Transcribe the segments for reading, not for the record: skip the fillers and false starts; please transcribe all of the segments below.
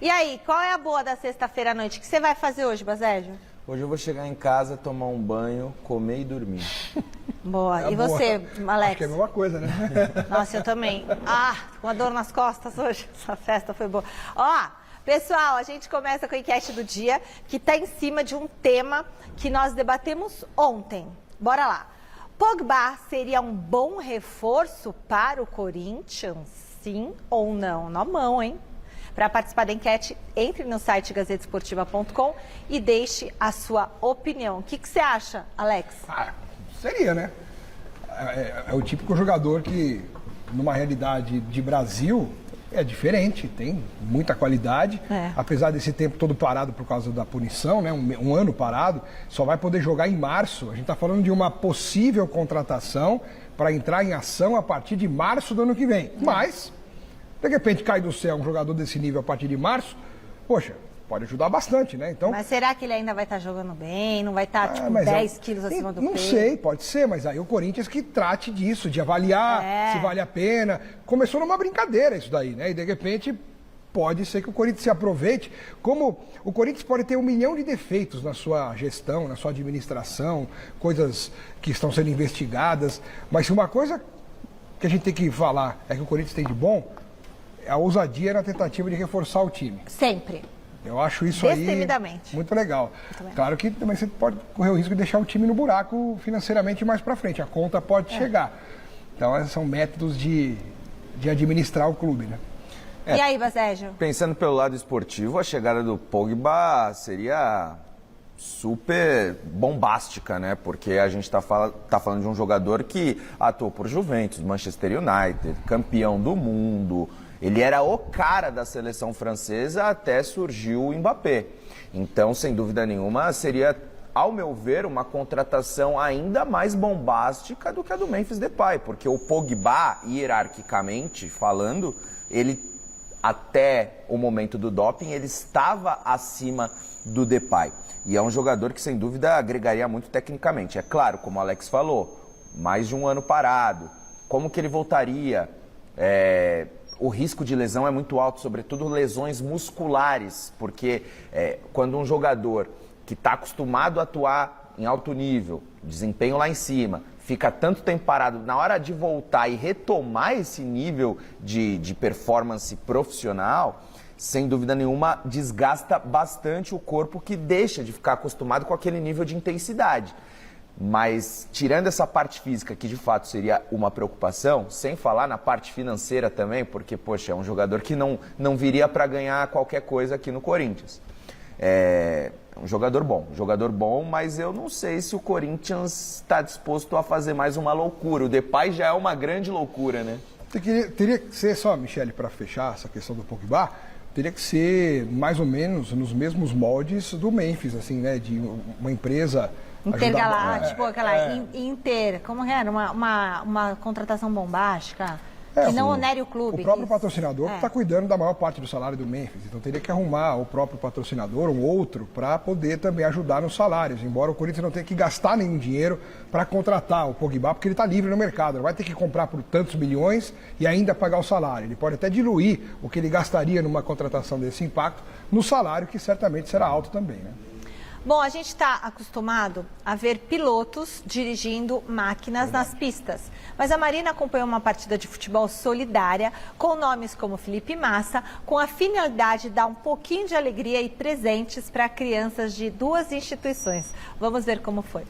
E aí, qual é a boa da sexta-feira à noite? O que você vai fazer hoje, Basejo? Hoje eu vou chegar em casa, tomar um banho, comer e dormir. Boa. E você, Alex? Acho que é a mesma coisa, né? Nossa, eu também. Com a dor nas costas hoje. Essa festa foi boa. Ó, pessoal, a gente começa com a enquete do dia, que está em cima de um tema que nós debatemos ontem. Bora lá. Pogba seria um bom reforço para o Corinthians? Sim ou não? Na mão, hein? Para participar da enquete, entre no site gazetesportiva.com e deixe a sua opinião. O que você acha, Alex? Seria, né? É o típico jogador que, numa realidade de Brasil, é diferente, tem muita qualidade. Apesar desse tempo todo parado por causa da punição, né? Um ano parado, só vai poder jogar em março. A gente está falando de uma possível contratação para entrar em ação a partir de março do ano que vem. Mas, de repente, cai do céu um jogador desse nível a partir de março, poxa, pode ajudar bastante, né? Então, mas será que ele ainda vai estar jogando bem? Não vai estar, 10 quilos acima do peso? Não sei, pode ser, mas aí o Corinthians que trate disso, de avaliar se vale a pena. Começou numa brincadeira isso daí, né? E de repente pode ser que o Corinthians se aproveite. Como o Corinthians pode ter 1 milhão de defeitos na sua gestão, na sua administração, coisas que estão sendo investigadas. Mas uma coisa que a gente tem que falar é que o Corinthians tem de bom é a ousadia na tentativa de reforçar o time. Sempre. Eu acho isso aí muito legal. Claro que também você pode correr o risco de deixar o time no buraco financeiramente mais para frente. A conta pode chegar. Então, esses são métodos de administrar o clube, né? E aí, Basejo? Pensando pelo lado esportivo, a chegada do Pogba seria super bombástica, né? Porque a gente tá falando de um jogador que atuou por Juventus, Manchester United, campeão do mundo. Ele era o cara da seleção francesa até surgiu o Mbappé. Então, sem dúvida nenhuma, seria, ao meu ver, uma contratação ainda mais bombástica do que a do Memphis Depay. Porque o Pogba, hierarquicamente falando, ele, até o momento do doping, ele estava acima do Depay. E é um jogador que, sem dúvida, agregaria muito tecnicamente. É claro, como o Alex falou, mais de um ano parado. Como que ele voltaria? O risco de lesão é muito alto, sobretudo lesões musculares, porque quando um jogador que está acostumado a atuar em alto nível, desempenho lá em cima, fica tanto tempo parado, na hora de voltar e retomar esse nível de performance profissional, sem dúvida nenhuma, desgasta bastante o corpo, que deixa de ficar acostumado com aquele nível de intensidade. Mas, tirando essa parte física, que de fato seria uma preocupação, sem falar na parte financeira também, porque, poxa, é um jogador que não viria para ganhar qualquer coisa aqui no Corinthians. É um jogador bom, mas eu não sei se o Corinthians está disposto a fazer mais uma loucura. O Depay já é uma grande loucura, né? Teria que ser, só, Michele, para fechar essa questão do Pogba, teria que ser mais ou menos nos mesmos moldes do Memphis, assim, né? De uma empresa intergaláctico, aquela Inter, como era? Uma contratação bombástica, que não onere o clube. O próprio patrocinador está cuidando da maior parte do salário do Memphis, então teria que arrumar o próprio patrocinador, um outro, para poder também ajudar nos salários, embora o Corinthians não tenha que gastar nenhum dinheiro para contratar o Pogba, porque ele está livre no mercado, não vai ter que comprar por tantos milhões e ainda pagar o salário. Ele pode até diluir o que ele gastaria numa contratação desse impacto no salário, que certamente será alto também, né? Bom, a gente está acostumado a ver pilotos dirigindo máquinas nas pistas. Mas a Marina acompanhou uma partida de futebol solidária com nomes como Felipe Massa, com a finalidade de dar um pouquinho de alegria e presentes para crianças de 2 instituições. Vamos ver como foi.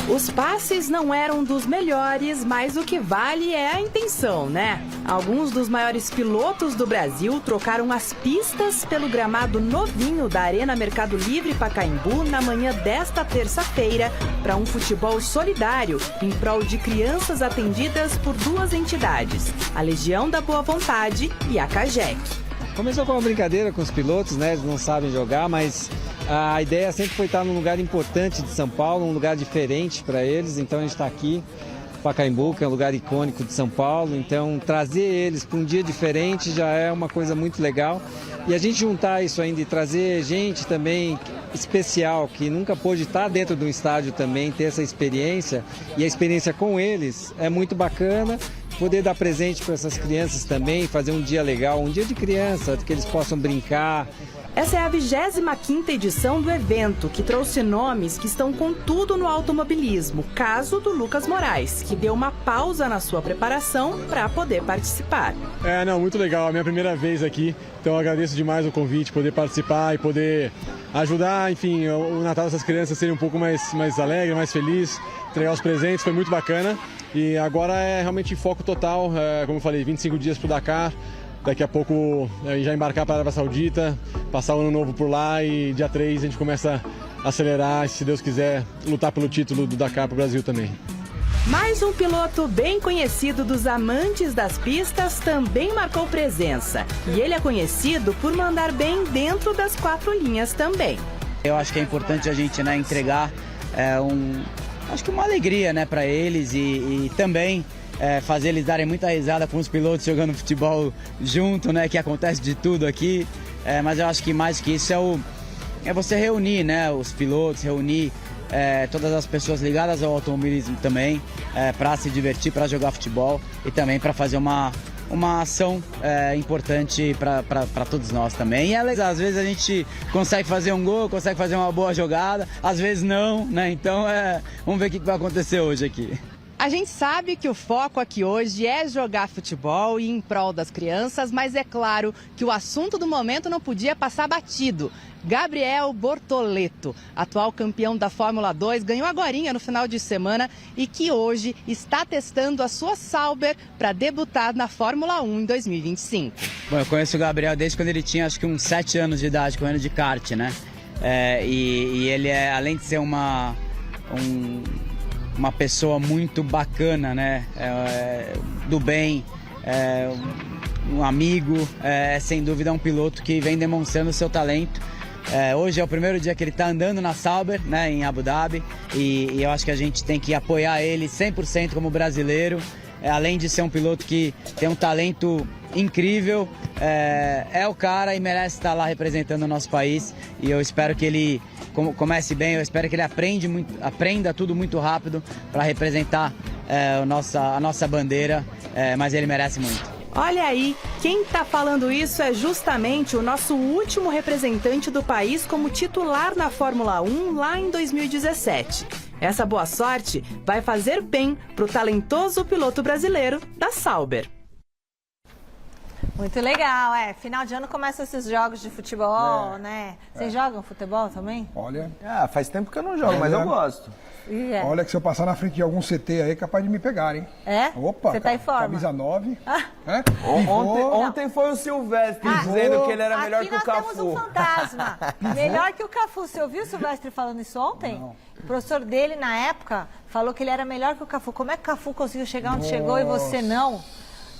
Os passes não eram dos melhores, mas o que vale é a intenção, né? Alguns dos maiores pilotos do Brasil trocaram as pistas pelo gramado novinho da Arena Mercado Livre Pacaembu na manhã desta terça-feira para um futebol solidário em prol de crianças atendidas por 2 entidades, a Legião da Boa Vontade e a CAGEC. Começou com uma brincadeira com os pilotos, né? Eles não sabem jogar, mas a ideia sempre foi estar num lugar importante de São Paulo, um lugar diferente para eles. Então a gente está aqui Pacaembu, que é um lugar icônico de São Paulo. Então, trazer eles para um dia diferente já é uma coisa muito legal. E a gente juntar isso ainda e trazer gente também especial, que nunca pôde estar dentro do estádio também, ter essa experiência, e a experiência com eles é muito bacana. Poder dar presente para essas crianças também, fazer um dia legal, um dia de criança, que eles possam brincar. Essa é a 25ª edição do evento, que trouxe nomes que estão com tudo no automobilismo. Caso do Lucas Moraes, que deu uma pausa na sua preparação para poder participar. Muito legal, é a minha primeira vez aqui, então eu agradeço demais o convite, poder participar e poder ajudar, enfim, o Natal dessas crianças serem um pouco mais alegre, mais feliz, entregar os presentes, foi muito bacana. E agora é realmente foco total, como eu falei, 25 dias para o Dakar. Daqui a pouco já embarcar para a Arábia Saudita, passar o ano novo por lá e dia 3 a gente começa a acelerar e, se Deus quiser, lutar pelo título do Dakar para o Brasil também. Mais um piloto bem conhecido dos amantes das pistas também marcou presença. E ele é conhecido por mandar bem dentro das 4 linhas também. Eu acho que é importante a gente entregar acho que uma alegria para eles e também fazer eles darem muita risada com os pilotos jogando futebol junto, que acontece de tudo aqui. Mas eu acho que mais que isso é você reunir os pilotos, reunir todas as pessoas ligadas ao automobilismo também, para se divertir, para jogar futebol e também para fazer uma ação importante para todos nós também. E às vezes a gente consegue fazer um gol, consegue fazer uma boa jogada, às vezes não, Então vamos ver o que vai acontecer hoje aqui. A gente sabe que o foco aqui hoje é jogar futebol e em prol das crianças, mas é claro que o assunto do momento não podia passar batido. Gabriel Bortoleto, atual campeão da Fórmula 2, ganhou agorinha no final de semana e que hoje está testando a sua Sauber para debutar na Fórmula 1 em 2025. Bom, eu conheço o Gabriel desde quando ele tinha acho que uns 7 anos de idade, correndo de kart, E ele além de ser uma pessoa muito bacana, do bem, um amigo, sem dúvida um piloto que vem demonstrando o seu talento. Hoje é o primeiro dia que ele está andando na Sauber, em Abu Dhabi, e eu acho que a gente tem que apoiar ele 100% como brasileiro, além de ser um piloto que tem um talento incrível, é o cara e merece estar lá representando o nosso país, e eu espero que ele comece bem, eu espero que ele aprenda tudo muito rápido para representar a nossa bandeira, mas ele merece muito. Olha aí, quem está falando isso é justamente o nosso último representante do país como titular na Fórmula 1 lá em 2017. Essa boa sorte vai fazer bem para o talentoso piloto brasileiro da Sauber. Muito legal, final de ano começam esses jogos de futebol, Vocês jogam futebol também? Olha... faz tempo que eu não jogo, mas eu gosto. Olha que se eu passar na frente de algum CT aí, é capaz de me pegar, hein? Opa, você tá em forma. Camisa 9. Ontem foi o Silvestre dizendo que ele era melhor que o Cafu. Aqui nós temos um fantasma. Melhor que o Cafu. Você ouviu o Silvestre falando isso ontem? Não. O professor dele, na época, falou que ele era melhor que o Cafu. Como é que o Cafu conseguiu chegar onde chegou e você não?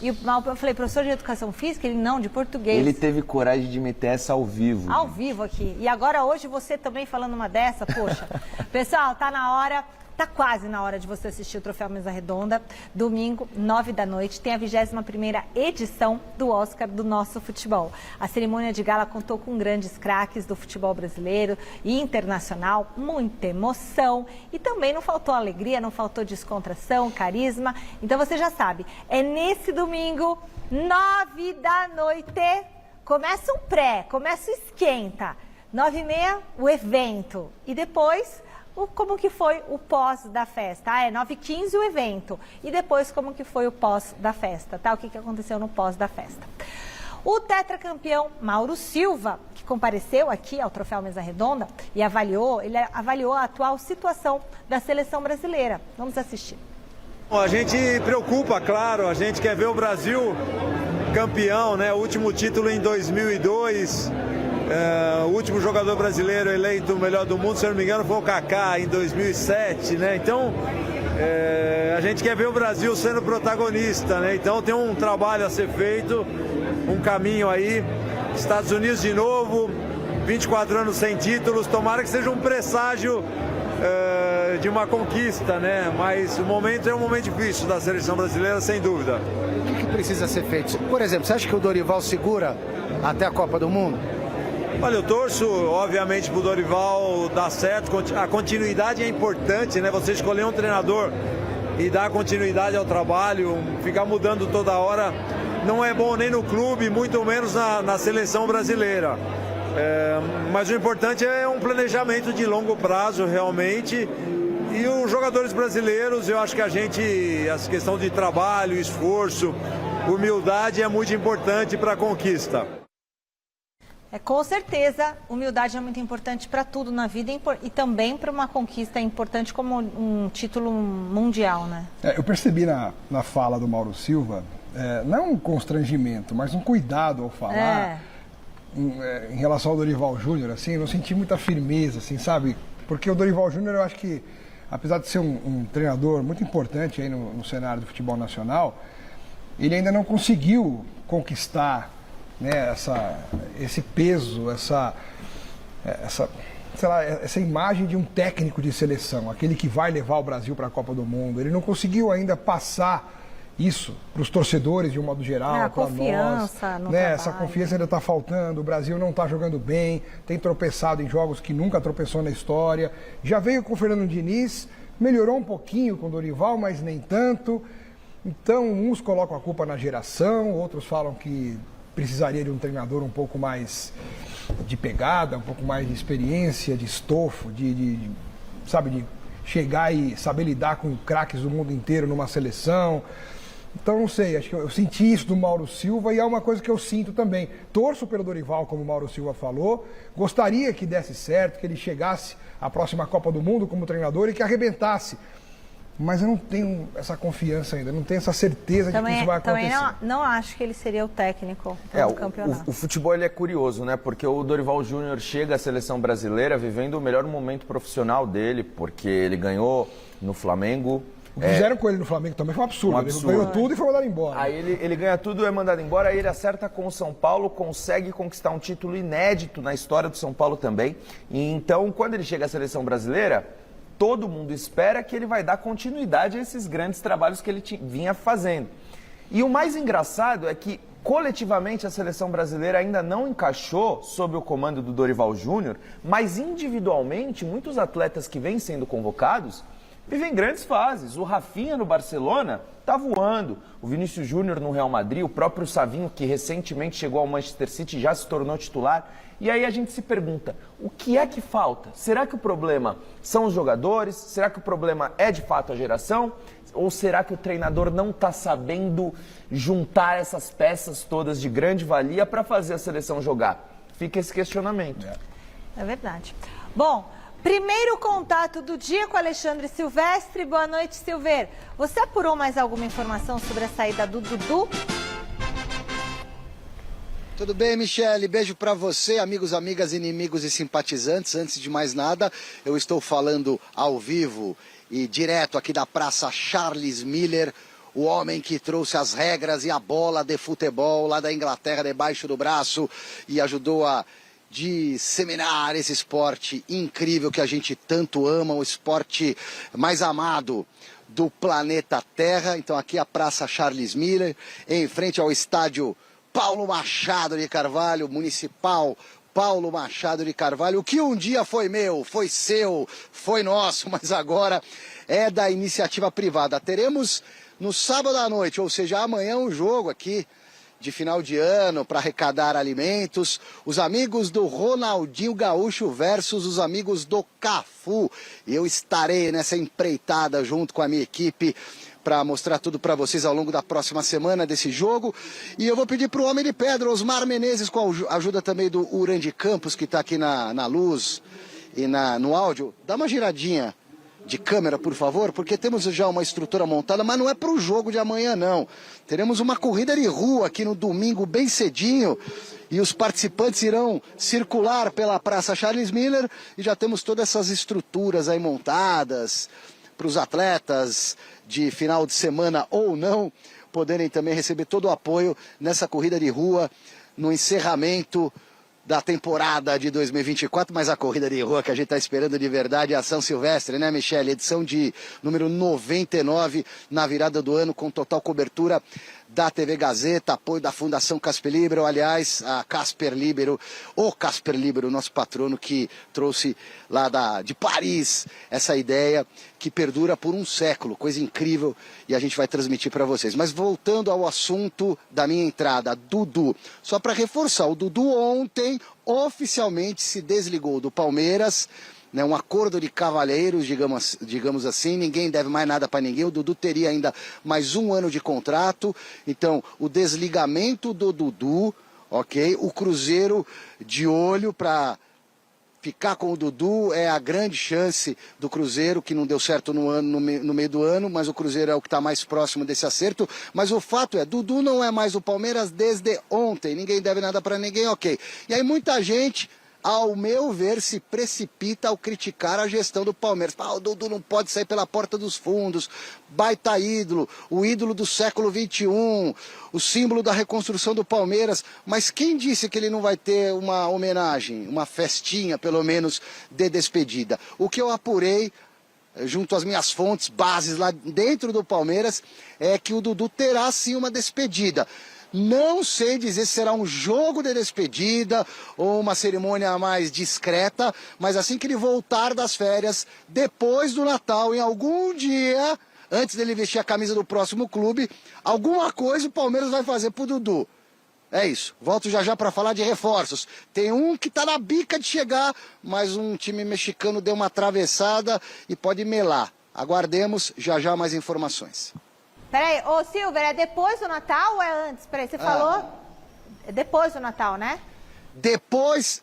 E eu falei, professor de educação física? Ele não, de português. Ele teve coragem de meter essa ao vivo. Ao vivo aqui. E agora hoje você também falando uma dessa, poxa. Pessoal, tá na hora... Tá quase na hora de você assistir o Troféu Mesa Redonda. Domingo, 9 da noite, tem a 21ª edição do Oscar do nosso futebol. A cerimônia de gala contou com grandes craques do futebol brasileiro e internacional, muita emoção. E também não faltou alegria, não faltou descontração, carisma. Então você já sabe, é nesse domingo, 9 da noite, começa um começa o esquenta. 9h30, o evento. E depois... como que foi o pós da festa? 9h15 o evento. E depois como que foi o pós da festa, O que aconteceu no pós da festa? O tetracampeão Mauro Silva, que compareceu aqui ao Troféu Mesa Redonda e ele avaliou a atual situação da seleção brasileira. Vamos assistir. Bom, a gente preocupa, claro, a gente quer ver o Brasil campeão, O último título em 2002... o último jogador brasileiro eleito o melhor do mundo, se eu não me engano, foi o Kaká em 2007, Então, a gente quer ver o Brasil sendo protagonista, Então tem um trabalho a ser feito, um caminho aí. Estados Unidos de novo, 24 anos sem títulos, tomara que seja um presságio de uma conquista, né? Mas o momento é um momento difícil da seleção brasileira, sem dúvida. O que precisa ser feito? Por exemplo, você acha que o Dorival segura até a Copa do Mundo? Olha, eu torço, obviamente, para o Dorival dar certo. A continuidade é importante, né? Você escolher um treinador e dar continuidade ao trabalho, ficar mudando toda hora, não é bom nem no clube, muito menos na seleção brasileira. Mas o importante é um planejamento de longo prazo, realmente. E os jogadores brasileiros, eu acho que essa questão de trabalho, esforço, humildade é muito importante para a conquista. Com certeza, humildade é muito importante para tudo na vida e também para uma conquista importante como um título mundial, né? Eu percebi na fala do Mauro Silva, não um constrangimento, mas um cuidado ao falar em relação ao Dorival Júnior, assim, eu não senti muita firmeza, assim, sabe? Porque o Dorival Júnior, eu acho que, apesar de ser um treinador muito importante aí no cenário do futebol nacional, ele ainda não conseguiu conquistar, né, esse peso, essa imagem de um técnico de seleção, aquele que vai levar o Brasil para a Copa do Mundo. Ele não conseguiu ainda passar isso para os torcedores de um modo geral, para nós. Essa confiança ainda está faltando, o Brasil não está jogando bem, tem tropeçado em jogos que nunca tropeçou na história. Já veio com o Fernando Diniz, melhorou um pouquinho com o Dorival, mas nem tanto. Então, uns colocam a culpa na geração, outros falam que precisaria de um treinador um pouco mais de pegada, um pouco mais de experiência, de estofo, de chegar e saber lidar com craques do mundo inteiro numa seleção. Então, não sei, acho que eu senti isso do Mauro Silva e é uma coisa que eu sinto também. Torço pelo Dorival, como o Mauro Silva falou, gostaria que desse certo, que ele chegasse à próxima Copa do Mundo como treinador e que arrebentasse. Mas eu não tenho essa confiança ainda, não tenho essa certeza de que isso vai acontecer. Também não acho que ele seria o técnico do campeonato. O futebol ele é curioso, né? Porque o Dorival Júnior chega à seleção brasileira vivendo o melhor momento profissional dele, porque ele ganhou no Flamengo. O que fizeram com ele no Flamengo também foi um absurdo. Ele ganhou tudo e foi mandado embora. Aí ele ganha tudo, é mandado embora, aí ele acerta com o São Paulo, consegue conquistar um título inédito na história do São Paulo também. E então, quando ele chega à seleção brasileira, todo mundo espera que ele vai dar continuidade a esses grandes trabalhos que ele vinha fazendo. E o mais engraçado é que, coletivamente, a seleção brasileira ainda não encaixou sob o comando do Dorival Júnior, mas individualmente, muitos atletas que vêm sendo convocados vivem grandes fases. O Rafinha no Barcelona está voando, o Vinícius Júnior no Real Madrid, o próprio Savinho, que recentemente chegou ao Manchester City, já se tornou titular. E aí a gente se pergunta, o que é que falta? Será que o problema são os jogadores? Será que o problema é de fato a geração? Ou será que o treinador não está sabendo juntar essas peças todas de grande valia para fazer a seleção jogar? Fica esse questionamento. É verdade. Bom, primeiro contato do dia com Alexandre Silvestre. Boa noite, Silver. Você apurou mais alguma informação sobre a saída do Dudu? Tudo bem, Michele? Beijo pra você, amigos, amigas, inimigos e simpatizantes. Antes de mais nada, eu estou falando ao vivo e direto aqui da Praça Charles Miller, o homem que trouxe as regras e a bola de futebol lá da Inglaterra debaixo do braço e ajudou a disseminar esse esporte incrível que a gente tanto ama, o esporte mais amado do planeta Terra. Então aqui a Praça Charles Miller, em frente ao estádio Paulo Machado de Carvalho, municipal Paulo Machado de Carvalho, o que um dia foi meu, foi seu, foi nosso, mas agora é da iniciativa privada. Teremos no sábado à noite, ou seja, amanhã, um jogo aqui de final de ano para arrecadar alimentos. Os amigos do Ronaldinho Gaúcho versus os amigos do Cafu. Eu estarei nessa empreitada junto com a minha equipe para mostrar tudo para vocês ao longo da próxima semana desse jogo. E eu vou pedir para o Homem de Pedra, Osmar Menezes, com a ajuda também do Urandi Campos, que está aqui na luz e no áudio, dá uma giradinha de câmera, por favor, porque temos já uma estrutura montada, mas não é para o jogo de amanhã, não. Teremos uma corrida de rua aqui no domingo, bem cedinho, e os participantes irão circular pela Praça Charles Miller, e já temos todas essas estruturas aí montadas para os atletas de final de semana ou não poderem também receber todo o apoio nessa corrida de rua, no encerramento da temporada de 2024, mas a corrida de rua que a gente está esperando de verdade é a São Silvestre, né, Michele? Edição de número 99 na virada do ano, com total cobertura da TV Gazeta, apoio da Fundação Casper Libero, aliás, a Casper Libero, o Casper Libero, nosso patrono que trouxe lá de Paris essa ideia que perdura por um século, coisa incrível, e a gente vai transmitir para vocês. Mas voltando ao assunto da minha entrada, Dudu, só para reforçar, o Dudu ontem oficialmente se desligou do Palmeiras, né, um acordo de cavalheiros, digamos assim, ninguém deve mais nada para ninguém, o Dudu teria ainda mais um ano de contrato, então o desligamento do Dudu, ok, o Cruzeiro de olho para ficar com o Dudu, é a grande chance do Cruzeiro, que não deu certo no meio do ano, mas o Cruzeiro é o que está mais próximo desse acerto, mas o fato é, Dudu não é mais o Palmeiras desde ontem, ninguém deve nada para ninguém, ok, e aí muita gente, ao meu ver, se precipita ao criticar a gestão do Palmeiras. O Dudu não pode sair pela porta dos fundos, baita ídolo, o ídolo do século XXI, o símbolo da reconstrução do Palmeiras. Mas quem disse que ele não vai ter uma homenagem, uma festinha, pelo menos, de despedida? O que eu apurei, junto às minhas fontes, bases lá dentro do Palmeiras, é que o Dudu terá sim uma despedida. Não sei dizer se será um jogo de despedida ou uma cerimônia mais discreta, mas assim que ele voltar das férias, depois do Natal, em algum dia, antes dele vestir a camisa do próximo clube, alguma coisa o Palmeiras vai fazer pro Dudu. É isso. Volto já já para falar de reforços. Tem um que tá na bica de chegar, mas um time mexicano deu uma atravessada e pode melar. Aguardemos já já mais informações. Peraí, ô Silver, é depois do Natal ou é antes? Peraí, você falou é depois do Natal, né? Depois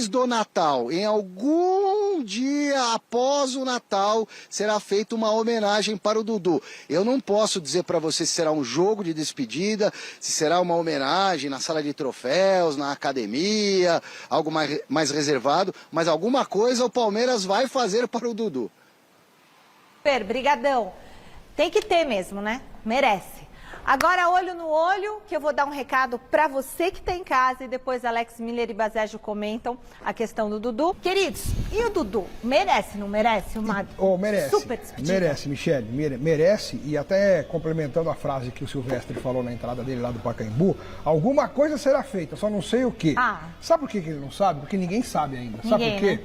do Natal, em algum dia após o Natal, será feita uma homenagem para o Dudu. Eu não posso dizer para você se será um jogo de despedida, se será uma homenagem na sala de troféus, na academia, algo mais reservado, mas alguma coisa o Palmeiras vai fazer para o Dudu. Super, brigadão. Tem que ter mesmo, né? Merece. Agora, olho no olho, que eu vou dar um recado para você que está em casa e depois Alex Miller e Basejo comentam a questão do Dudu. Queridos, e o Dudu? Merece, não merece? Uma merece. Super despedida? Merece, Michele, merece. E até complementando a frase que o Silvestre falou na entrada dele lá do Pacaembu, alguma coisa será feita, só não sei o quê. Sabe por que ele não sabe? Porque ninguém sabe ainda. Sabe por quê? Né?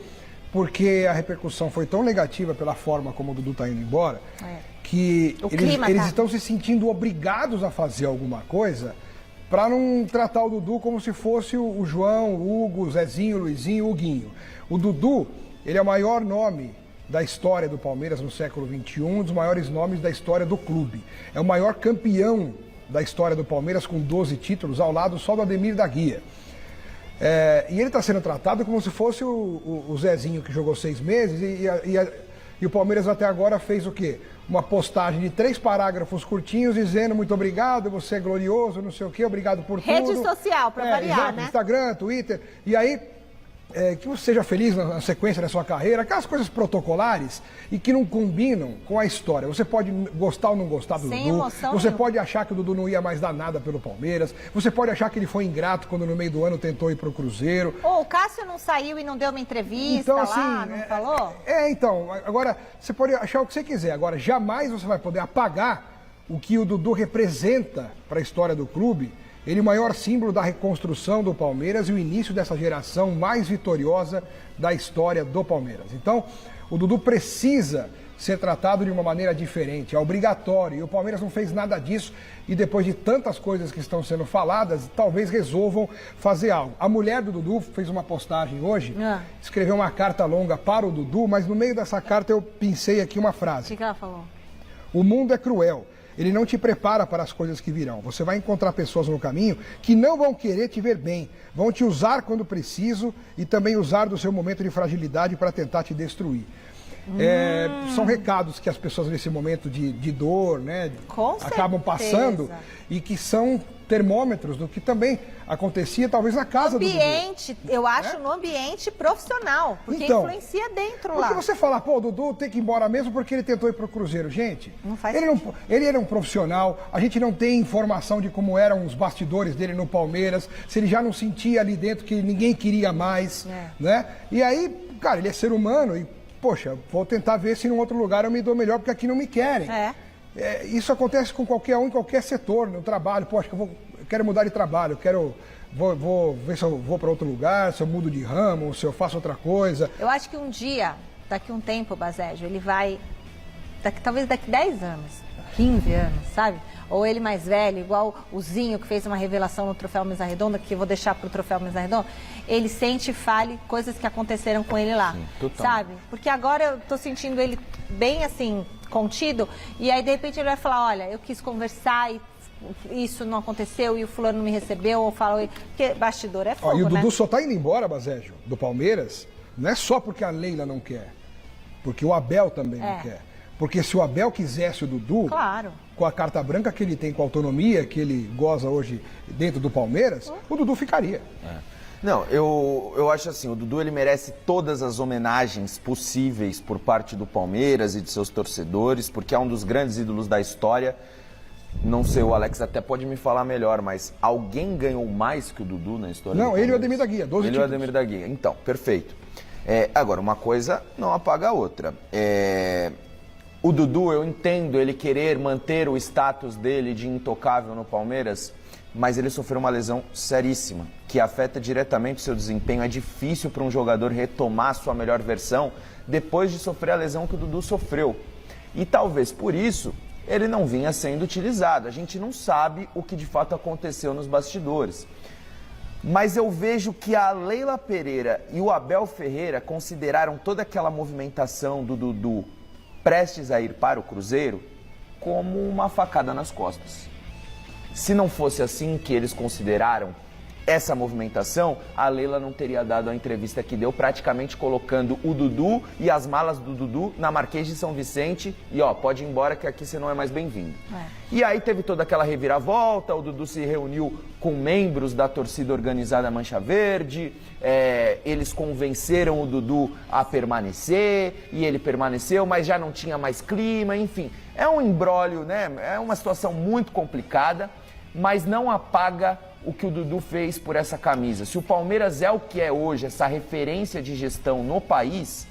Porque a repercussão foi tão negativa pela forma como o Dudu está indo embora, que eles estão se sentindo obrigados a fazer alguma coisa para não tratar o Dudu como se fosse o João, o Hugo, o Zezinho, o Luizinho, o Huguinho. O Dudu, ele é o maior nome da história do Palmeiras no século XXI, um dos maiores nomes da história do clube. É o maior campeão da história do Palmeiras com 12 títulos, ao lado só do Ademir da Guia. E ele está sendo tratado como se fosse o Zezinho que jogou 6 meses e o Palmeiras até agora fez o quê? Uma postagem de 3 parágrafos curtinhos dizendo muito obrigado, você é glorioso, não sei o quê, obrigado por tudo. Rede social, para variar, exato, né? Instagram, Twitter, e aí que você seja feliz na sequência da sua carreira, aquelas coisas protocolares e que não combinam com a história. Você pode gostar ou não gostar do Dudu, você pode achar que o Dudu não ia mais dar nada pelo Palmeiras, você pode achar que ele foi ingrato quando no meio do ano tentou ir pro Cruzeiro. O Cássio não saiu e não deu uma entrevista então, lá, assim, não falou? Então, agora você pode achar o que você quiser, agora jamais você vai poder apagar o que o Dudu representa para a história do clube. Ele é o maior símbolo da reconstrução do Palmeiras e o início dessa geração mais vitoriosa da história do Palmeiras. Então, o Dudu precisa ser tratado de uma maneira diferente, é obrigatório. E o Palmeiras não fez nada disso e depois de tantas coisas que estão sendo faladas, talvez resolvam fazer algo. A mulher do Dudu fez uma postagem hoje, escreveu uma carta longa para o Dudu, mas no meio dessa carta eu pensei aqui uma frase. O que ela falou? O mundo é cruel. Ele não te prepara para as coisas que virão. Você vai encontrar pessoas no caminho que não vão querer te ver bem. Vão te usar quando preciso e também usar do seu momento de fragilidade para tentar te destruir. São recados que as pessoas nesse momento de dor, né, acabam passando e que são termômetros do que também acontecia talvez na casa do Dudu. Eu acho no ambiente profissional, porque então, influencia dentro porque lá. Porque você fala, pô, o Dudu tem que ir embora mesmo porque ele tentou ir pro Cruzeiro. Gente, ele era um profissional, a gente não tem informação de como eram os bastidores dele no Palmeiras, se ele já não sentia ali dentro que ninguém queria mais, né? E aí, cara, ele é ser humano e, poxa, vou tentar ver se em outro lugar eu me dou melhor, porque aqui não me querem. Isso acontece com qualquer um, em qualquer setor, no trabalho. Poxa, eu quero mudar de trabalho, vou ver se eu vou para outro lugar, se eu mudo de ramo, se eu faço outra coisa. Eu acho que um dia, daqui um tempo, Basejo, ele vai, talvez daqui 10 anos, 15 anos, sabe? Ou ele mais velho, igual o Zinho, que fez uma revelação no Troféu Mesa Redonda, que eu vou deixar pro Troféu Mesa Redonda, ele sente e fale coisas que aconteceram com ele lá, sabe? Porque agora eu tô sentindo ele bem, assim, contido, e aí, de repente, ele vai falar, olha, eu quis conversar e isso não aconteceu e o fulano não me recebeu, ou fala, porque bastidor é fogo, E o Dudu né? só tá indo embora, Basejo, do Palmeiras, não é só porque a Leila não quer, porque o Abel também não quer. Porque se o Abel quisesse o Dudu, com a carta branca que ele tem, com a autonomia que ele goza hoje dentro do Palmeiras, o Dudu ficaria. Não, eu acho assim, o Dudu ele merece todas as homenagens possíveis por parte do Palmeiras e de seus torcedores, porque é um dos grandes ídolos da história. Não sei, o Alex até pode me falar melhor, mas alguém ganhou mais que o Dudu na história? Não, ele e o Ademir da Guia, 12 títulos. Ele e o Ademir da Guia, então, perfeito. Agora, uma coisa não apaga a outra. O Dudu, eu entendo ele querer manter o status dele de intocável no Palmeiras, mas ele sofreu uma lesão seríssima, que afeta diretamente o seu desempenho. É difícil para um jogador retomar a sua melhor versão depois de sofrer a lesão que o Dudu sofreu. E talvez por isso ele não vinha sendo utilizado. A gente não sabe o que de fato aconteceu nos bastidores. Mas eu vejo que a Leila Pereira e o Abel Ferreira consideraram toda aquela movimentação do Dudu prestes a ir para o Cruzeiro como uma facada nas costas. Se não fosse assim que eles consideraram essa movimentação, a Leila não teria dado a entrevista que deu, praticamente colocando o Dudu e as malas do Dudu na Marquês de São Vicente e pode ir embora que aqui você não é mais bem-vindo. E aí teve toda aquela reviravolta, o Dudu se reuniu com membros da torcida organizada Mancha Verde, eles convenceram o Dudu a permanecer e ele permaneceu, mas já não tinha mais clima, enfim. É um imbróglio, né? É uma situação muito complicada, mas não apaga o que o Dudu fez por essa camisa. Se o Palmeiras é o que é hoje, essa referência de gestão no país,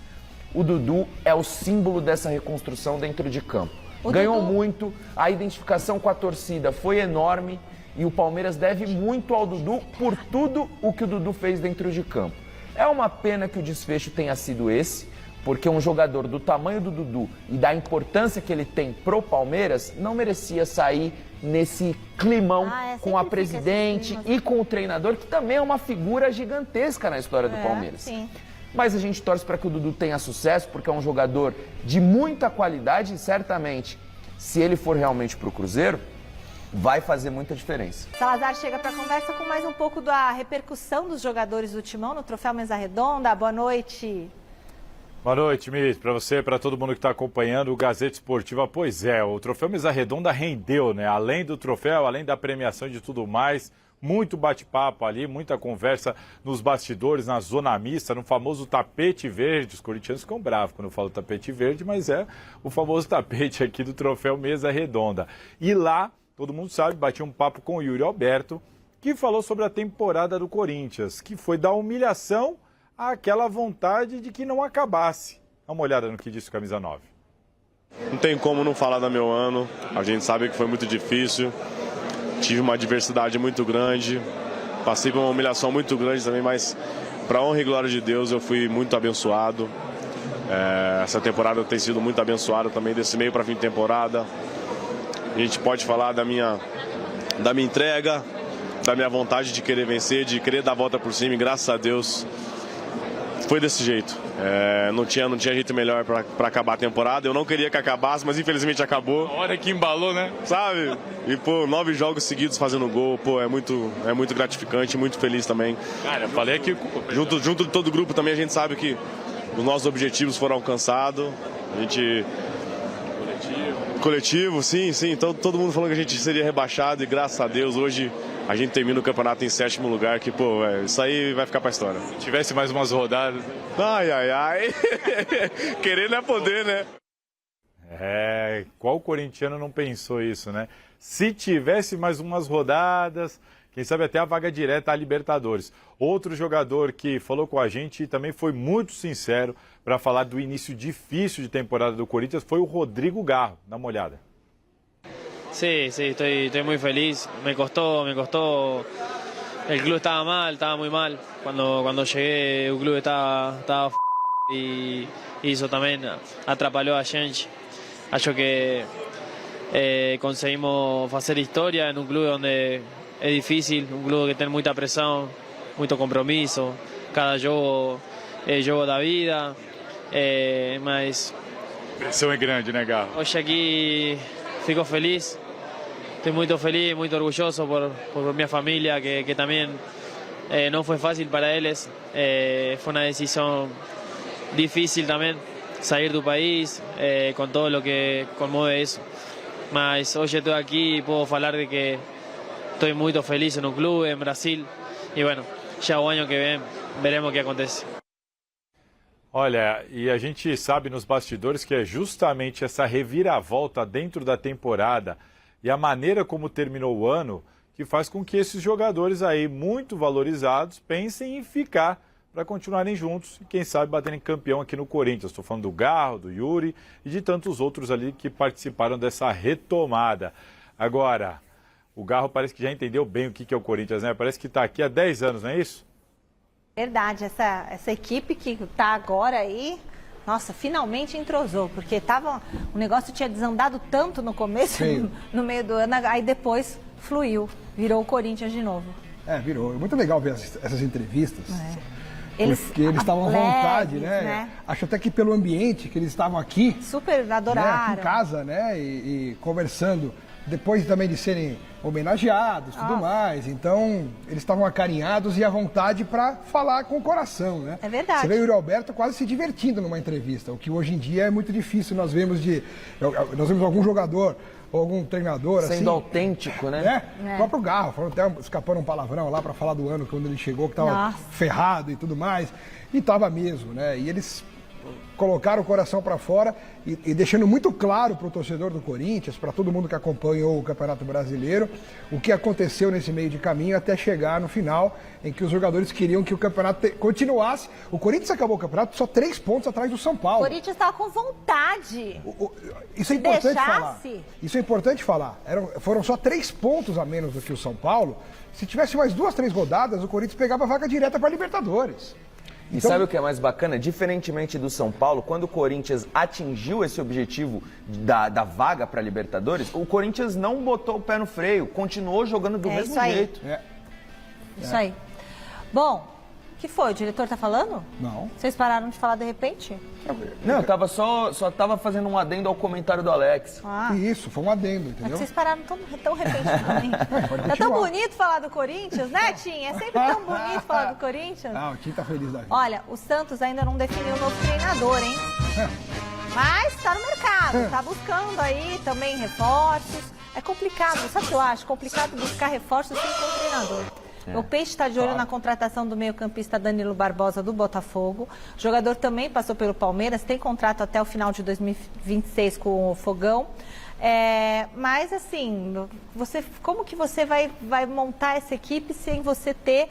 o Dudu é o símbolo dessa reconstrução dentro de campo. Ganhou muito, a identificação com a torcida foi enorme e o Palmeiras deve muito ao Dudu por tudo o que o Dudu fez dentro de campo. É uma pena que o desfecho tenha sido esse, porque um jogador do tamanho do Dudu e da importância que ele tem pro Palmeiras não merecia sair nesse climão com a presidente e com o treinador, que também é uma figura gigantesca na história do Palmeiras. Sim. Mas a gente torce para que o Dudu tenha sucesso, porque é um jogador de muita qualidade e certamente, se ele for realmente pro Cruzeiro, vai fazer muita diferença. Salazar chega para a conversa com mais um pouco da repercussão dos jogadores do Timão no Troféu Mesa Redonda. Boa noite. Boa noite, Miss, para você, para todo mundo que está acompanhando o Gazeta Esportiva. Pois é, o Troféu Mesa Redonda rendeu, né? Além do troféu, além da premiação e de tudo mais, muito bate-papo ali, muita conversa nos bastidores, na zona mista, no famoso tapete verde. Os corintianos ficam bravos quando eu falo tapete verde, mas é o famoso tapete aqui do Troféu Mesa Redonda. E lá, todo mundo sabe, bati um papo com o Yuri Alberto, que falou sobre a temporada do Corinthians, que foi da humilhação àquela vontade de que não acabasse. Dá uma olhada no que disse o Camisa 9. Não tem como não falar do meu ano, a gente sabe que foi muito difícil, tive uma adversidade muito grande, passei por uma humilhação muito grande também, mas para honra e glória de Deus eu fui muito abençoado. Essa temporada tem sido muito abençoada também, desse meio para fim de temporada. A gente pode falar da minha entrega, da minha vontade de querer vencer, de querer dar a volta por cima, e graças a Deus foi desse jeito. Não tinha jeito melhor para acabar a temporada. Eu não queria que acabasse, mas infelizmente acabou. A hora que embalou, né? Sabe? E, 9 jogos seguidos fazendo gol, é muito gratificante, muito feliz também. Cara, eu falei que... Junto de todo o grupo também, a gente sabe que os nossos objetivos foram alcançados. A gente... coletivo, sim. Então, todo mundo falou que a gente seria rebaixado e graças a Deus hoje a gente termina o campeonato em 7º lugar, que, pô, isso aí vai ficar pra história. Se tivesse mais umas rodadas... Ai. Querer não é poder, né? Qual corintiano não pensou isso, né? Se tivesse mais umas rodadas, quem sabe até a vaga direta à Libertadores. Outro jogador que falou com a gente e também foi muito sincero para falar do início difícil de temporada do Corinthians foi o Rodrigo Garro. Dá uma olhada. Sí, estoy muy feliz. Me costó. El club estaba muy mal. Cuando llegué, el club estaba y eso también atrapalhou a gente. Acho que conseguimos hacer historia en un club donde es difícil, un club que tiene mucha presión, mucho compromiso. Cada jogo é jogo da vida, mas... Pressão é grande, né, Garro? Hoje aqui fico feliz. Estoy muy feliz, muy orgulloso por mi familia, que también no fue fácil para ellos. Fue una decisión difícil también, salir del país, con todo lo que conmueve eso. Mas hoy estoy aquí y puedo hablar de que estoy muy feliz en un club, en Brasil. Y bueno, ya el año que viene veremos qué acontece. Olha, e a gente sabe nos bastidores que é justamente essa reviravolta dentro da temporada e a maneira como terminou o ano que faz com que esses jogadores aí muito valorizados pensem em ficar para continuarem juntos e quem sabe baterem campeão aqui no Corinthians. Estou falando do Garro, do Yuri e de tantos outros ali que participaram dessa retomada. Agora, o Garro parece que já entendeu bem o que é o Corinthians, né? Parece que está aqui há 10 anos, não é isso? Verdade, essa equipe que está agora aí, nossa, finalmente entrosou, porque o negócio tinha desandado tanto no começo, no meio do ano, aí depois fluiu, virou o Corinthians de novo. Virou. É muito legal ver essas entrevistas. Porque eles estavam à vontade, né? Acho até que pelo ambiente que eles estavam aqui. Super adoraram. Né? Aqui em casa, né? E conversando. Depois também de serem homenageados e tudo mais. Então, eles estavam acarinhados e à vontade para falar com o coração, né? É verdade. Você vê o Yuri Alberto quase se divertindo numa entrevista, o que hoje em dia é muito difícil. Nós vemos algum jogador ou algum treinador sendo assim, autêntico, né? O próprio Garro, falando até escapando um palavrão lá para falar do ano quando ele chegou, que estava ferrado e tudo mais. E estava mesmo, né? E eles colocaram o coração para fora e deixando muito claro para o torcedor do Corinthians, para todo mundo que acompanhou o Campeonato Brasileiro, o que aconteceu nesse meio de caminho até chegar no final, em que os jogadores queriam que o campeonato continuasse. O Corinthians acabou o campeonato só 3 pontos atrás do São Paulo. O Corinthians estava com vontade. Isso é importante falar. Isso é importante falar. Foram só 3 pontos a menos do que o São Paulo. Se tivesse mais 2, 3 rodadas, o Corinthians pegava a vaga direta para a Libertadores. E sabe o que é mais bacana? Diferentemente do São Paulo, quando o Corinthians atingiu esse objetivo da vaga para a Libertadores, o Corinthians não botou o pé no freio, continuou jogando do mesmo jeito. Isso aí. Bom, o que foi? O diretor tá falando? Não. Vocês pararam de falar de repente? Não, eu tava só tava fazendo um adendo ao comentário do Alex. Isso, foi um adendo, entendeu? É que vocês pararam tão repentinamente. É tão bonito falar do Corinthians, né, Tim? É sempre tão bonito falar do Corinthians. O Tim tá feliz da vida. Olha, o Santos ainda não definiu o novo treinador, hein? Mas tá no mercado, tá buscando aí também reforços. É complicado, sabe o que eu acho? Complicado buscar reforços sem ter um treinador. O Peixe está de olho na contratação do meio-campista Danilo Barbosa do Botafogo. O jogador também passou pelo Palmeiras, tem contrato até o final de 2026 com o Fogão. Mas assim, como que você vai montar essa equipe sem você ter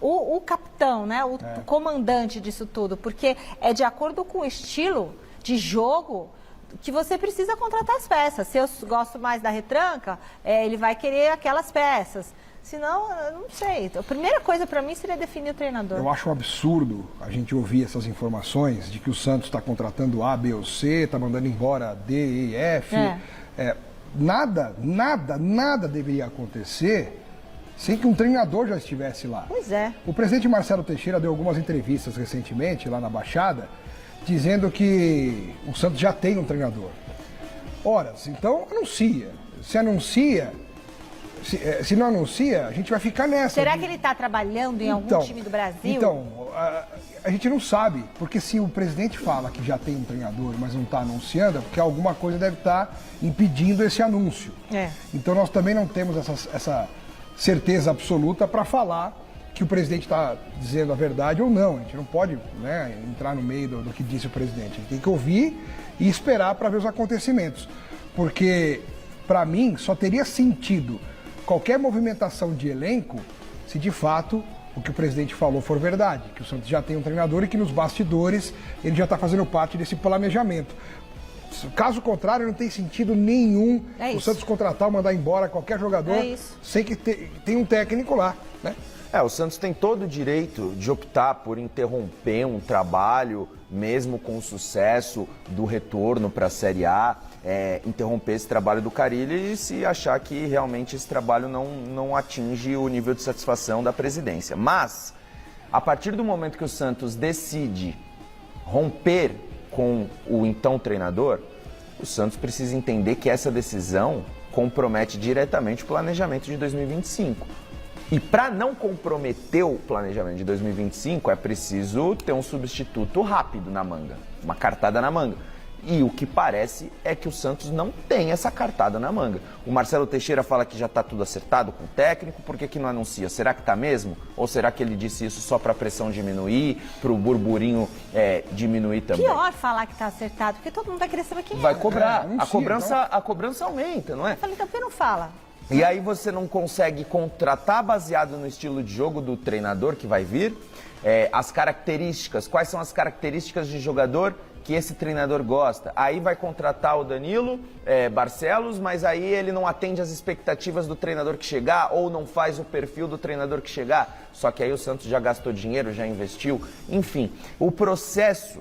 o capitão, né? O comandante disso tudo? Porque é de acordo com o estilo de jogo que você precisa contratar as peças. Se eu gosto mais da retranca, ele vai querer aquelas peças. Senão, eu não sei. A primeira coisa para mim seria definir o treinador. Eu acho um absurdo a gente ouvir essas informações de que o Santos está contratando A, B ou C, está mandando embora D, E, F. Nada deveria acontecer sem que um treinador já estivesse lá. Pois é. O presidente Marcelo Teixeira deu algumas entrevistas recentemente lá na Baixada, dizendo que o Santos já tem um treinador. Ora, então anuncia. Se anuncia, Se não anuncia, a gente vai ficar nessa. Será que ele está trabalhando em algum time do Brasil? Então, a gente não sabe, porque se o presidente fala que já tem um treinador, mas não está anunciando, é porque alguma coisa deve estar impedindo esse anúncio. Então nós também não temos essa certeza absoluta para falar que o presidente está dizendo a verdade ou não. A gente não pode, né, entrar no meio do que disse o presidente. A gente tem que ouvir e esperar para ver os acontecimentos. Porque, para mim, só teria sentido qualquer movimentação de elenco se de fato o que o presidente falou for verdade, que o Santos já tem um treinador e que nos bastidores ele já está fazendo parte desse planejamento. Caso contrário, não tem sentido nenhum o Santos contratar ou mandar embora qualquer jogador sem que tenha um técnico lá, né? O Santos tem todo o direito de optar por interromper um trabalho, mesmo com o sucesso do retorno para a Série A, interromper esse trabalho do Carille e se achar que realmente esse trabalho não atinge o nível de satisfação da presidência. Mas, a partir do momento que o Santos decide romper com o então treinador, o Santos precisa entender que essa decisão compromete diretamente o planejamento de 2025. E para não comprometer o planejamento de 2025, é preciso ter um substituto rápido na manga, uma cartada na manga. E o que parece é que o Santos não tem essa cartada na manga. O Marcelo Teixeira fala que já está tudo acertado com o técnico, por que não anuncia? Será que está mesmo? Ou será que ele disse isso só para a pressão diminuir, para o burburinho diminuir também? Pior falar que está acertado, porque todo mundo vai querer saber quem vai cobrar. A cobrança aumenta, não é? Eu falei, então por que não fala? E aí você não consegue contratar baseado no estilo de jogo do treinador que vai vir, as características, quais são as características de jogador que esse treinador gosta. Aí vai contratar o Danilo Barcelos, mas aí ele não atende às expectativas do treinador que chegar ou não faz o perfil do treinador que chegar. Só que aí o Santos já gastou dinheiro, já investiu. Enfim, o processo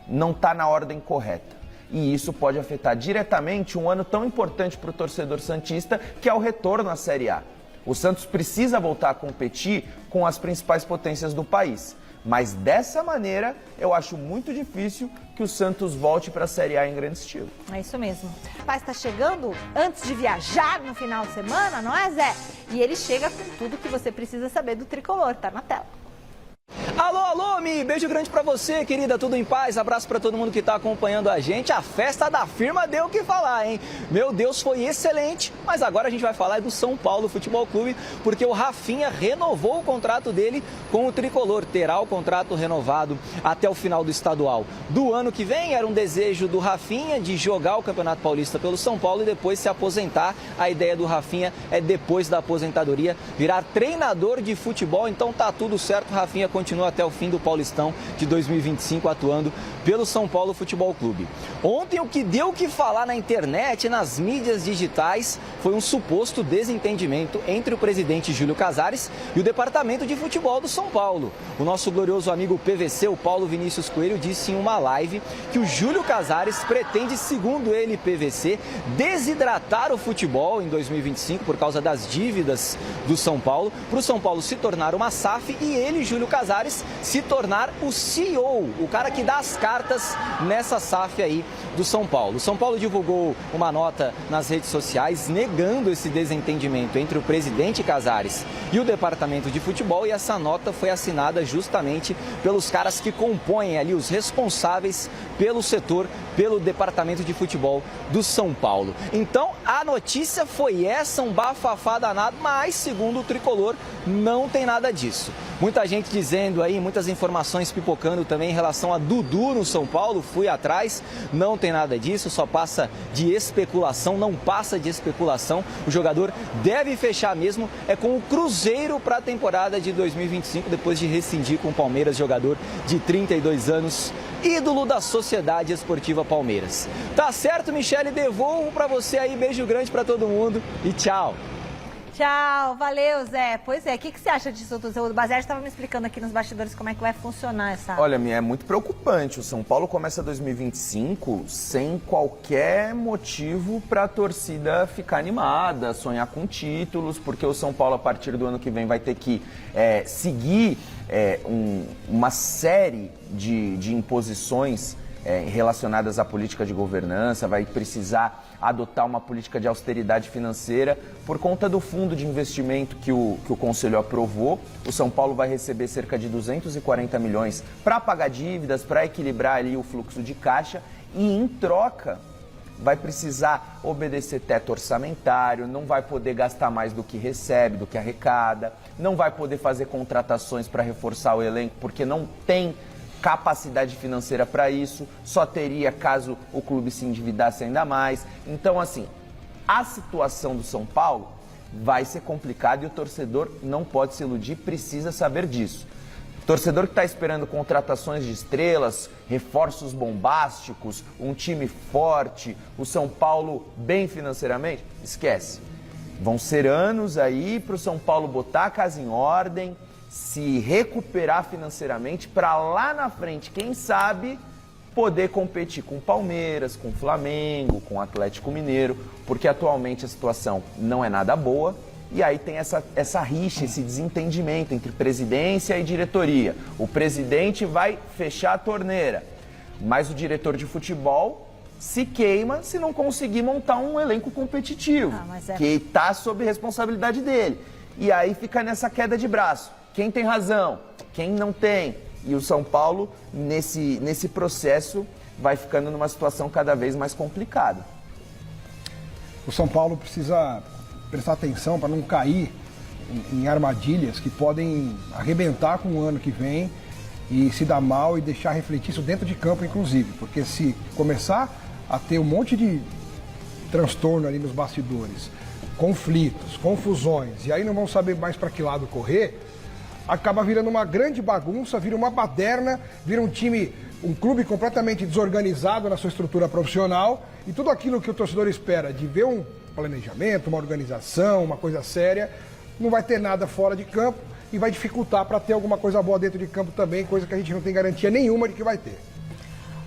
não está na ordem correta. E isso pode afetar diretamente um ano tão importante para o torcedor santista, que é o retorno à Série A. O Santos precisa voltar a competir com as principais potências do país. Mas dessa maneira, eu acho muito difícil que o Santos volte para a Série A em grande estilo. É isso mesmo. O rapaz está chegando antes de viajar no final de semana, não é, Zé? E ele chega com tudo que você precisa saber do tricolor. Tá na tela. Alô, alô, Mi, beijo grande pra você, querida, tudo em paz, abraço pra todo mundo que tá acompanhando a gente. A festa da firma deu o que falar, hein? Meu Deus, foi excelente, mas agora a gente vai falar do São Paulo Futebol Clube, porque o Rafinha renovou o contrato dele com o tricolor, terá o contrato renovado até o final do estadual do ano que vem. Era um desejo do Rafinha de jogar o Campeonato Paulista pelo São Paulo e depois se aposentar. A ideia do Rafinha é, depois da aposentadoria, virar treinador de futebol, então tá tudo certo, o Rafinha continua até o fim do Paulistão de 2025 atuando pelo São Paulo Futebol Clube. Ontem o que deu o que falar na internet, nas mídias digitais, foi um suposto desentendimento entre o presidente Júlio Casares e o departamento de futebol do São Paulo. O nosso glorioso amigo PVC, o Paulo Vinícius Coelho, disse em uma live que o Júlio Casares pretende, segundo ele, PVC, desidratar o futebol em 2025 por causa das dívidas do São Paulo, para o São Paulo se tornar uma SAF e ele, Júlio Casares, se tornar o CEO, o cara que dá as cartas nessa SAF aí do São Paulo. O São Paulo divulgou uma nota nas redes sociais negando esse desentendimento entre o presidente Casares e o departamento de futebol, e essa nota foi assinada justamente pelos caras que compõem ali, os responsáveis pelo setor, pelo departamento de futebol do São Paulo. Então a notícia foi essa, um bafafá danado, mas segundo o tricolor não tem nada disso. Muita gente dizendo aí, muitas informações pipocando também em relação a Dudu no São Paulo, fui atrás, não tem nada disso, só passa de especulação, não passa de especulação. O jogador deve fechar mesmo, é com o Cruzeiro para a temporada de 2025, depois de rescindir com o Palmeiras, jogador de 32 anos, ídolo da Sociedade Esportiva Palmeiras. Tá certo, Michele, devolvo para você aí, beijo grande para todo mundo e tchau. Tchau, valeu, Zé. Pois é, o que você acha disso tudo? O Basílio estava me explicando aqui nos bastidores como é que vai funcionar essa... Olha, é muito preocupante. O São Paulo começa 2025 sem qualquer motivo para a torcida ficar animada, sonhar com títulos, porque o São Paulo, a partir do ano que vem, vai ter que seguir uma série de imposições relacionadas à política de governança, vai precisar adotar uma política de austeridade financeira por conta do fundo de investimento que o Conselho aprovou. O São Paulo vai receber cerca de 240 milhões para pagar dívidas, para equilibrar ali o fluxo de caixa e, em troca, vai precisar obedecer teto orçamentário, não vai poder gastar mais do que recebe, do que arrecada, não vai poder fazer contratações para reforçar o elenco porque não tem capacidade financeira para isso, só teria caso o clube se endividasse ainda mais. Então, assim, a situação do São Paulo vai ser complicada e o torcedor não pode se iludir, precisa saber disso. Torcedor que está esperando contratações de estrelas, reforços bombásticos, um time forte, o São Paulo bem financeiramente, esquece. Vão ser anos aí para o São Paulo botar a casa em ordem, se recuperar financeiramente para lá na frente, quem sabe, poder competir com o Palmeiras, com o Flamengo, com o Atlético Mineiro, porque atualmente a situação não é nada boa. E aí tem essa rixa, esse desentendimento entre presidência e diretoria. O presidente vai fechar a torneira, mas o diretor de futebol se queima se não conseguir montar um elenco competitivo, que está sob responsabilidade dele. E aí fica nessa queda de braço. Quem tem razão? Quem não tem? E o São Paulo, nesse processo, vai ficando numa situação cada vez mais complicada. O São Paulo precisa prestar atenção para não cair em armadilhas que podem arrebentar com o ano que vem e se dar mal e deixar refletir isso dentro de campo, inclusive. Porque se começar a ter um monte de transtorno ali nos bastidores, conflitos, confusões, e aí não vão saber mais para que lado correr, acaba virando uma grande bagunça, vira uma baderna, vira um clube completamente desorganizado na sua estrutura profissional, e tudo aquilo que o torcedor espera de ver um planejamento, uma organização, uma coisa séria, não vai ter nada fora de campo e vai dificultar para ter alguma coisa boa dentro de campo também, coisa que a gente não tem garantia nenhuma de que vai ter.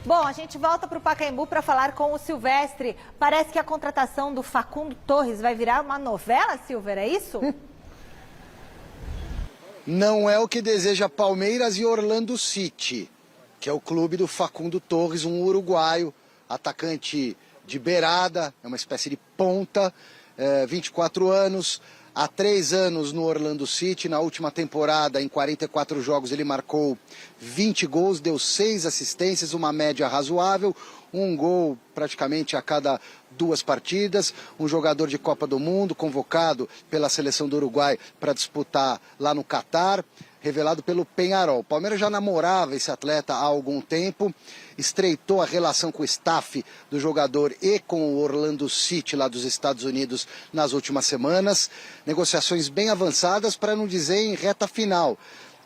Bom, a gente volta para o Pacaembu para falar com o Silvestre. Parece que a contratação do Facundo Torres vai virar uma novela, Silver, é isso? Não é o que deseja Palmeiras e Orlando City, que é o clube do Facundo Torres, um uruguaio, atacante de beirada, é uma espécie de ponta, 24 anos, há 3 anos no Orlando City. Na última temporada, em 44 jogos, ele marcou 20 gols, deu 6 assistências, uma média razoável, um gol praticamente a cada 2 partidas, um jogador de Copa do Mundo, convocado pela seleção do Uruguai para disputar lá no Catar, revelado pelo Peñarol. O Palmeiras já namorava esse atleta há algum tempo, estreitou a relação com o staff do jogador e com o Orlando City lá dos Estados Unidos nas últimas semanas. Negociações bem avançadas, para não dizer em reta final,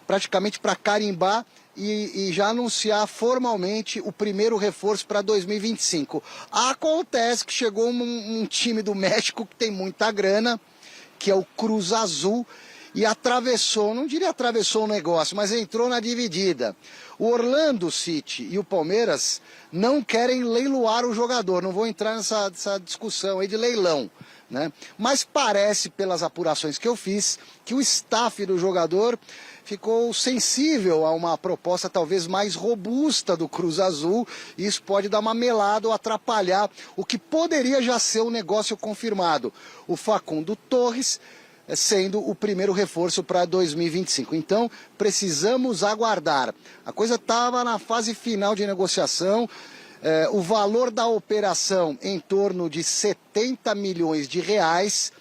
praticamente para carimbar e já anunciar formalmente o primeiro reforço para 2025. Acontece que chegou um time do México que tem muita grana, que é o Cruz Azul, e atravessou, não diria atravessou o negócio, mas entrou na dividida. O Orlando City e o Palmeiras não querem leiloar o jogador, não vou entrar nessa discussão aí de leilão, né? Mas parece, pelas apurações que eu fiz, que o staff do jogador ficou sensível a uma proposta talvez mais robusta do Cruz Azul, e isso pode dar uma melada ou atrapalhar o que poderia já ser um negócio confirmado. O Facundo Torres sendo o primeiro reforço para 2025. Então, precisamos aguardar. A coisa estava na fase final de negociação. O valor da operação em torno de 70 milhões de reais,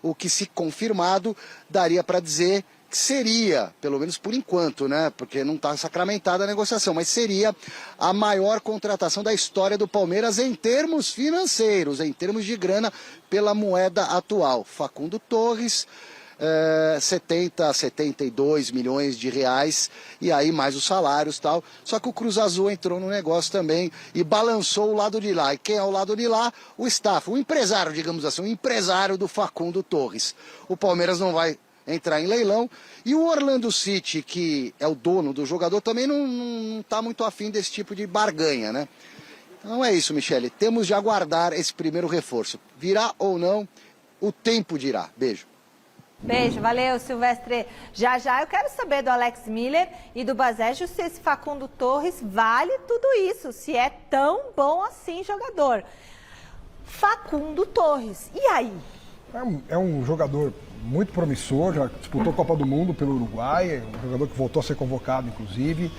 o que, se confirmado, daria para dizer que seria, pelo menos por enquanto, né? Porque não está sacramentada a negociação, mas seria a maior contratação da história do Palmeiras em termos financeiros, em termos de grana, pela moeda atual. Facundo Torres, 72 milhões de reais, e aí mais os salários e tal. Só que o Cruz Azul entrou no negócio também e balançou o lado de lá. E quem é o lado de lá? O staff, o empresário, digamos assim, o empresário do Facundo Torres. O Palmeiras não vai entrar em leilão, e o Orlando City, que é o dono do jogador, também não está muito afim desse tipo de barganha, né? Então é isso, Michele, temos de aguardar esse primeiro reforço. Virá ou não, o tempo dirá. Beijo. Beijo, valeu, Silvestre. Já eu quero saber do Alex Miller e do Basejo se esse Facundo Torres vale tudo isso, se é tão bom assim jogador. Facundo Torres, e aí? É um jogador muito promissor, já disputou a Copa do Mundo pelo Uruguai, é um jogador que voltou a ser convocado, inclusive.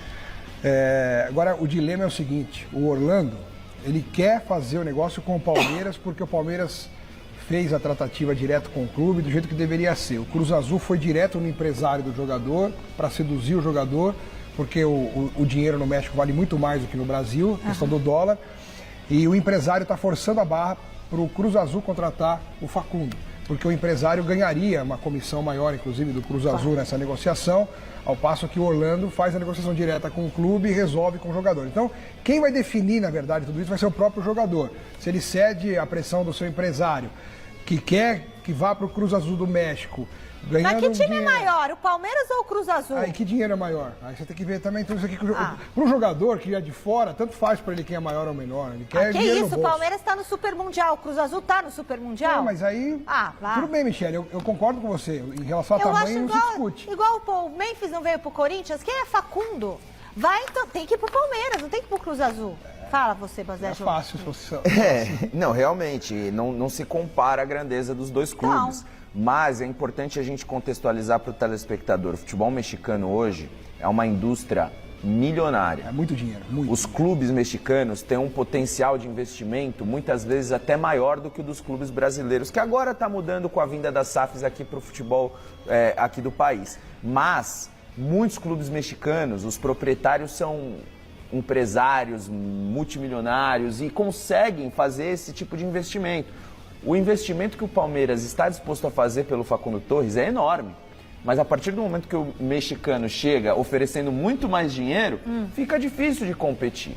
Agora, o dilema é o seguinte, o Orlando, ele quer fazer o negócio com o Palmeiras porque o Palmeiras fez a tratativa direto com o clube do jeito que deveria ser. O Cruz Azul foi direto no empresário do jogador para seduzir o jogador, porque o dinheiro no México vale muito mais do que no Brasil, questão do dólar. E o empresário está forçando a barra para o Cruz Azul contratar o Facundo, porque o empresário ganharia uma comissão maior, inclusive, do Cruz Azul nessa negociação, ao passo que o Orlando faz a negociação direta com o clube e resolve com o jogador. Então, quem vai definir, na verdade, tudo isso vai ser o próprio jogador. Se ele cede à pressão do seu empresário, que quer que vá para o Cruz Azul do México, ganhando Mas que time é maior, o Palmeiras ou o Cruz Azul? Aí que dinheiro é maior? Aí você tem que ver também tudo isso aqui. Para o jogador que é de fora, tanto faz para ele quem é maior ou menor. Ele quer que dinheiro isso, no o bolso. Palmeiras está no Super Mundial, o Cruz Azul está no Super Mundial? Não, mas aí... Tudo bem, Michele, eu concordo com você. Em relação a tamanho, não se discute. Igual o Memphis não veio pro Corinthians, quem é Facundo? Tem que ir pro Palmeiras, não tem que ir pro Cruz Azul. Fala você, Basejo. É fácil se fosse... Não, realmente, não se compara a grandeza dos dois clubes. Mas é importante a gente contextualizar para o telespectador. O futebol mexicano hoje é uma indústria milionária. É muito dinheiro, muito. Os clubes mexicanos têm um potencial de investimento muitas vezes até maior do que o dos clubes brasileiros, que agora está mudando com a vinda das SAFs aqui para o futebol aqui do país. Mas muitos clubes mexicanos, os proprietários são empresários multimilionários e conseguem fazer esse tipo de investimento. O investimento que o Palmeiras está disposto a fazer pelo Facundo Torres é enorme. Mas a partir do momento que o mexicano chega oferecendo muito mais dinheiro, fica difícil de competir.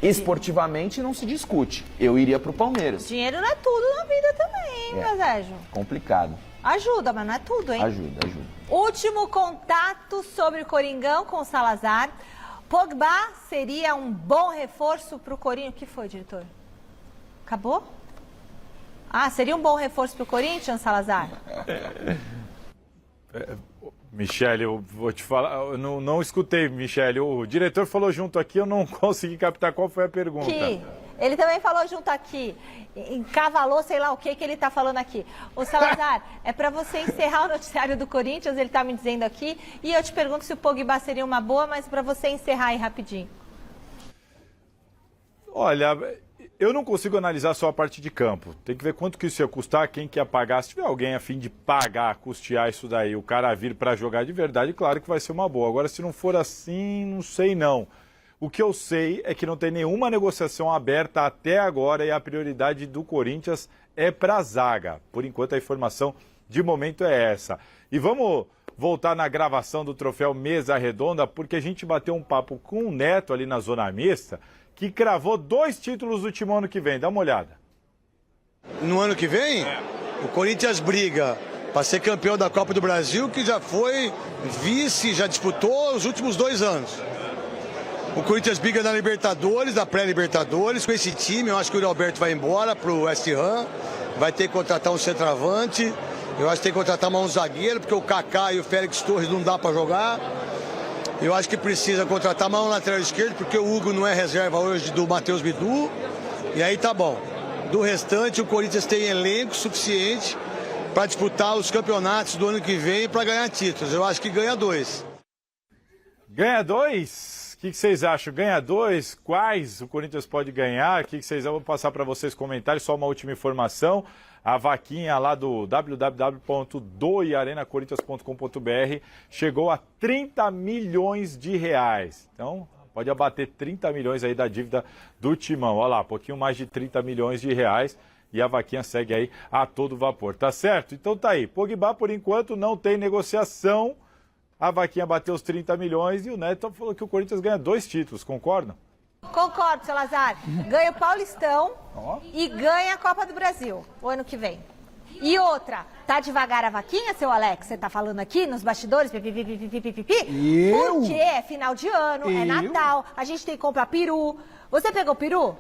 Esportivamente não se discute. Eu iria para o Palmeiras. Dinheiro não é tudo na vida também, hein, Basejo? Complicado. Ajuda, mas não é tudo, hein? Ajuda. Último contato sobre o Coringão com o Salazar. Pogba seria um bom reforço para o Corinthians. O que foi, diretor? Acabou? Seria um bom reforço para o Corinthians, Salazar? Michele, eu vou te falar, eu não escutei, Michele. O diretor falou junto aqui, eu não consegui captar qual foi a pergunta. Ele também falou junto aqui, encavalou sei lá o que ele está falando aqui. O Salazar, é para você encerrar o noticiário do Corinthians, ele está me dizendo aqui, e eu te pergunto se o Pogba seria uma boa, mas para você encerrar aí rapidinho. Olha, eu não consigo analisar só a parte de campo. Tem que ver quanto que isso ia custar, quem que ia pagar. Se tiver alguém a fim de pagar, custear isso daí, o cara vir para jogar de verdade, claro que vai ser uma boa. Agora, se não for assim, não sei não. O que eu sei é que não tem nenhuma negociação aberta até agora e a prioridade do Corinthians é para a zaga. Por enquanto, a informação de momento é essa. E vamos voltar na gravação do troféu Mesa Redonda, porque a gente bateu um papo com o Neto ali na Zona Mista, que cravou 2 títulos do Timão ano que vem. Dá uma olhada. No ano que vem, o Corinthians briga para ser campeão da Copa do Brasil, que já foi vice, já disputou os últimos 2 anos. O Corinthians briga na Libertadores, da pré-Libertadores. Com esse time, eu acho que o Alberto vai embora para o West Ham. Vai ter que contratar um centroavante. Eu acho que tem que contratar mais um zagueiro, porque o Kaká e o Félix Torres não dá para jogar. Eu acho que precisa contratar mais um lateral esquerdo, porque o Hugo não é reserva hoje do Matheus Bidu. E aí tá bom. Do restante, o Corinthians tem elenco suficiente para disputar os campeonatos do ano que vem para ganhar títulos. Eu acho que ganha 2. Ganha 2? O que vocês acham? Ganha 2? Quais o Corinthians pode ganhar? O que vocês vão passar para vocês comentários? Só uma última informação. A vaquinha lá do www.doiarenacorinthians.com.br chegou a 30 milhões de reais. Então, pode abater 30 milhões aí da dívida do Timão. Olha lá, um pouquinho mais de 30 milhões de reais. E a vaquinha segue aí a todo vapor, tá certo? Então tá aí. Pogba, por enquanto, não tem negociação. A vaquinha bateu os 30 milhões e o Neto falou que o Corinthians ganha 2 títulos, concordam? Concordo, Salazar. Ganha o Paulistão e ganha a Copa do Brasil o ano que vem. E outra, tá devagar a vaquinha, seu Alex? Você tá falando aqui nos bastidores? Porque é final de ano, é Natal, a gente tem que comprar peru. Você pegou peru?